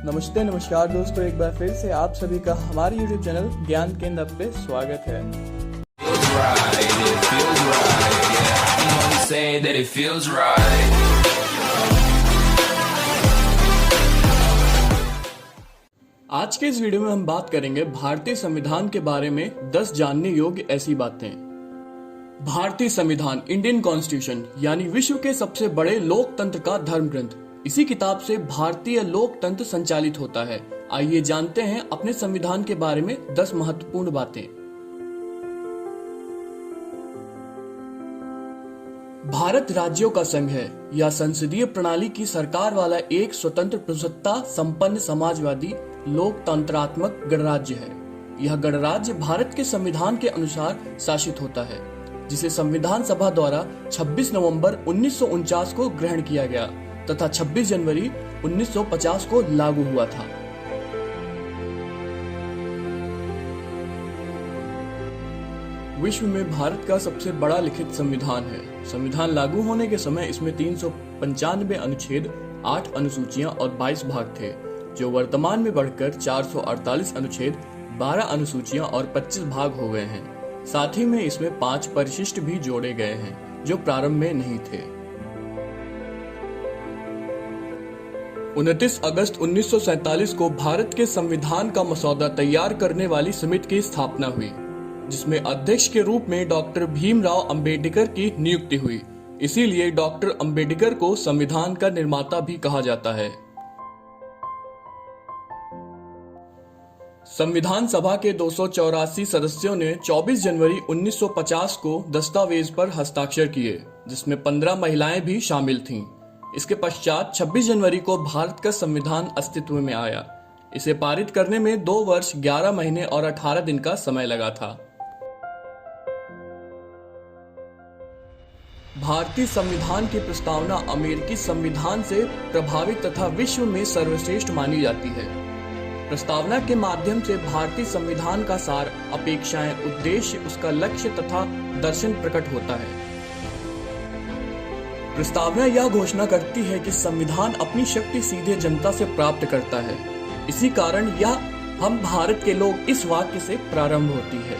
नमस्ते नमस्कार दोस्तों, एक बार फिर से आप सभी का हमारे YouTube चैनल ज्ञान केंद्र पे स्वागत है। आज के इस वीडियो में हम बात करेंगे भारतीय संविधान के बारे में 10 जानने योग्य ऐसी बातें। भारतीय संविधान इंडियन कॉन्स्टिट्यूशन यानी विश्व के सबसे बड़े लोकतंत्र का धर्म ग्रंथ। इसी किताब से भारतीय लोकतंत्र संचालित होता है। आइए जानते हैं अपने संविधान के बारे में 10 महत्वपूर्ण बातें। भारत राज्यों का संघ है। यह संसदीय प्रणाली की सरकार वाला एक स्वतंत्र प्रभुसत्ता संपन्न समाजवादी लोकतंत्रात्मक गणराज्य है। यह गणराज्य भारत के संविधान के अनुसार शासित होता है, जिसे संविधान सभा द्वारा 26 नवंबर 1949 को ग्रहण किया गया तथा 26 जनवरी 1950 को लागू हुआ था। विश्व में भारत का सबसे बड़ा लिखित संविधान है। संविधान लागू होने के समय इसमें 395 अनुच्छेद, 8 अनुसूचियां और 22 भाग थे, जो वर्तमान में बढ़कर 448 अनुच्छेद, 12 अनुसूचियां और 25 भाग हो गए हैं। साथ ही में इसमें 5 परिशिष्ट भी जोड़े गए हैं, जो प्रारंभ में नहीं थे। 29 अगस्त 1947 को भारत के संविधान का मसौदा तैयार करने वाली समिति की स्थापना हुई, जिसमें अध्यक्ष के रूप में डॉक्टर भीमराव अंबेडकर की नियुक्ति हुई। इसीलिए डॉक्टर अंबेडकर को संविधान का निर्माता भी कहा जाता है। संविधान सभा के 284 सदस्यों ने 24 जनवरी 1950 को दस्तावेज पर हस्ताक्षर किए, जिसमें 15 महिलाएं भी शामिल थीं। इसके पश्चात 26 जनवरी को भारत का संविधान अस्तित्व में आया। इसे पारित करने में 2 वर्ष 11 महीने और 18 दिन का समय लगा था। भारतीय संविधान की प्रस्तावना अमेरिकी संविधान से प्रभावित तथा विश्व में सर्वश्रेष्ठ मानी जाती है। प्रस्तावना के माध्यम से भारतीय संविधान का सार, अपेक्षाएं, उद्देश्य, उसका लक्ष्य तथा दर्शन प्रकट होता है। प्रस्तावना यह घोषणा करती है कि संविधान अपनी शक्ति सीधे जनता से प्राप्त करता है। इसी कारण यह हम भारत के लोग इस वाक्य से प्रारंभ होती है।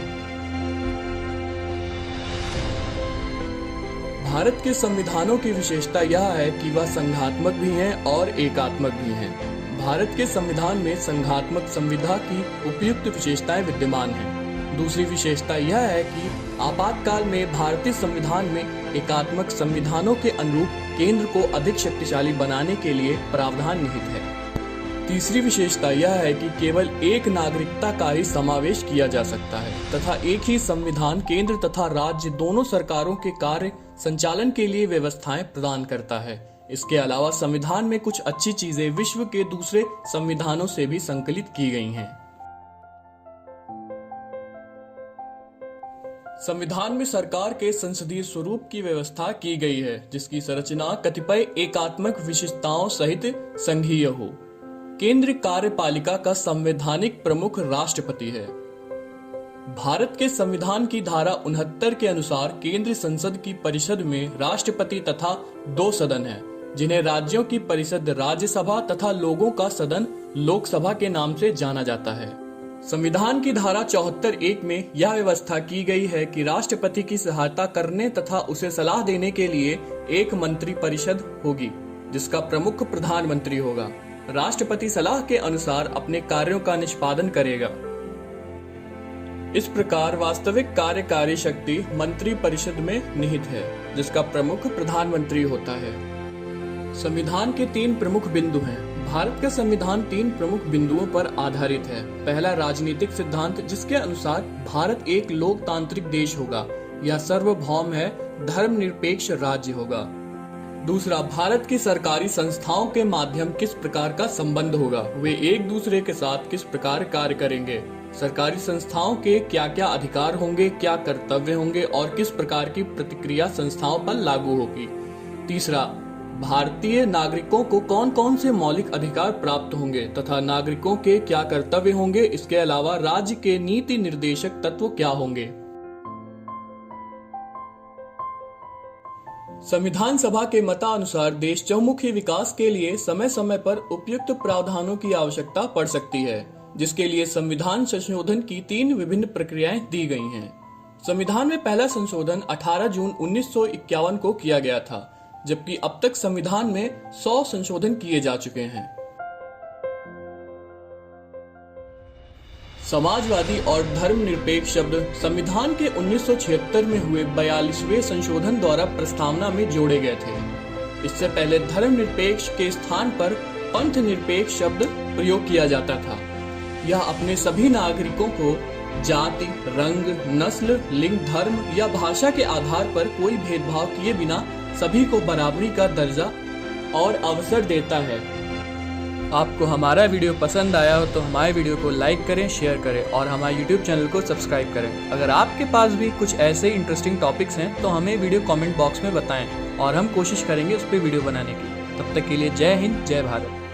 भारत के संविधानों की विशेषता यह है कि वह संघात्मक भी हैं और एकात्मक भी हैं। भारत के संविधान में संघात्मक संविधा की उपयुक्त विशेषताएं विद्यमान हैं। दूसरी विशेषता यह है कि आपातकाल में भारतीय संविधान में एकात्मक संविधानों के अनुरूप केंद्र को अधिक शक्तिशाली बनाने के लिए प्रावधान निहित है। तीसरी विशेषता यह है कि केवल एक नागरिकता का ही समावेश किया जा सकता है तथा एक ही संविधान केंद्र तथा राज्य दोनों सरकारों के कार्य संचालन के लिए व्यवस्थाएं प्रदान करता है। इसके अलावा संविधान में कुछ अच्छी चीजें विश्व के दूसरे संविधानों से भी संकलित की गई हैं। संविधान में सरकार के संसदीय स्वरूप की व्यवस्था की गई है, जिसकी संरचना कतिपय एकात्मक विशेषताओं सहित संघीय हो। केंद्र कार्यपालिका का संवैधानिक प्रमुख राष्ट्रपति है। भारत के संविधान की धारा 69 के अनुसार केंद्र संसद की परिषद में राष्ट्रपति तथा 2 सदन हैं, जिन्हें राज्यों की परिषद राज्यसभा तथा लोगों का सदन लोकसभा के नाम से जाना जाता है। संविधान की धारा 74(1) में यह व्यवस्था की गई है कि राष्ट्रपति की सहायता करने तथा उसे सलाह देने के लिए एक मंत्री परिषद होगी, जिसका प्रमुख प्रधानमंत्री होगा। राष्ट्रपति सलाह के अनुसार अपने कार्यों का निष्पादन करेगा। इस प्रकार वास्तविक कार्यकारी शक्ति मंत्री परिषद में निहित है, जिसका प्रमुख प्रधानमंत्री होता है। संविधान के 3 प्रमुख बिंदु हैं। भारत का संविधान 3 प्रमुख बिंदुओं पर आधारित है। पहला, राजनीतिक सिद्धांत, जिसके अनुसार भारत एक लोकतांत्रिक देश होगा। यह सार्वभौम है, धर्मनिरपेक्ष राज्य होगा। दूसरा, भारत की सरकारी संस्थाओं के माध्यम किस प्रकार का संबंध होगा, वे एक दूसरे के साथ किस प्रकार कार्य करेंगे, सरकारी संस्थाओं के क्या क्या अधिकार होंगे, क्या कर्तव्य होंगे और किस प्रकार की प्रतिक्रिया संस्थाओं पर लागू होगी। तीसरा, भारतीय नागरिकों को कौन कौन से मौलिक अधिकार प्राप्त होंगे तथा नागरिकों के क्या कर्तव्य होंगे। इसके अलावा राज्य के नीति निर्देशक तत्व क्या होंगे। संविधान सभा के मतानुसार देश चहुमुखी विकास के लिए समय समय पर उपयुक्त प्रावधानों की आवश्यकता पड़ सकती है, जिसके लिए संविधान संशोधन की 3 विभिन्न प्रक्रियाएं दी गई हैं। संविधान में पहला संशोधन 18 जून 1951 को किया गया था, जबकि अब तक संविधान में 100 संशोधन किए जा चुके हैं। समाजवादी और धर्मनिरपेक्ष शब्द संविधान के 1976 में हुए 42वें संशोधन द्वारा प्रस्तावना में जोड़े गए थे। इससे पहले धर्मनिरपेक्ष के स्थान पर पंथ निरपेक्ष शब्द प्रयोग किया जाता था। यह अपने सभी नागरिकों को जाति, रंग, नस्ल, लिंग, धर्म या भाषा के आधार पर कोई भेदभाव किए बिना सभी को बराबरी का दर्जा और अवसर देता है। आपको हमारा वीडियो पसंद आया हो तो हमारे वीडियो को लाइक करें, शेयर करें और हमारे YouTube चैनल को सब्सक्राइब करें। अगर आपके पास भी कुछ ऐसे इंटरेस्टिंग टॉपिक्स हैं तो हमें वीडियो कमेंट बॉक्स में बताएं और हम कोशिश करेंगे उस पर वीडियो बनाने की। तब तक के लिए जय हिंद, जय भारत।